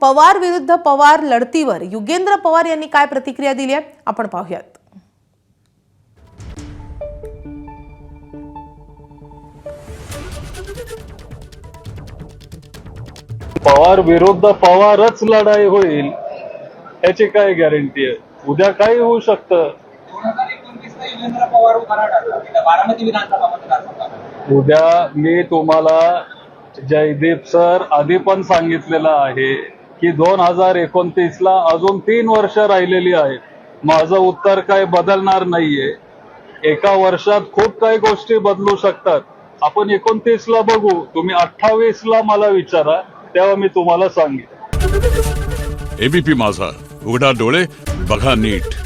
पवार विरुद्ध पवार लढतीवर युगेंद्र पवार यांनी काय प्रतिक्रिया दिली आहे आपण पाहूयात। पवार विरुद्ध पवारच लढाई होईल याची काय गॅरंटी आहे? उद्या काही होऊ शकतं। 2029 ला युगेंद्र पवार उभा राहणार बारामती विधानसभा मतदारसंघात। उद्या मी तुम्हाला जयदीप सर आधी पण सांगितलेलं आहे की 2029 ला अजून 3 वर्ष राहिलेली आहेत। माझं उत्तर काय बदलणार नाहीये। एका वर्षात खूप काही गोष्टी बदलू शकतात। आपण 29 ला बघू, तुम्ही 28 ला मला विचारा, तेव्हा मी तुम्हाला सांगेन। एबीपी माझा, उघडा डोळे बघा नीट।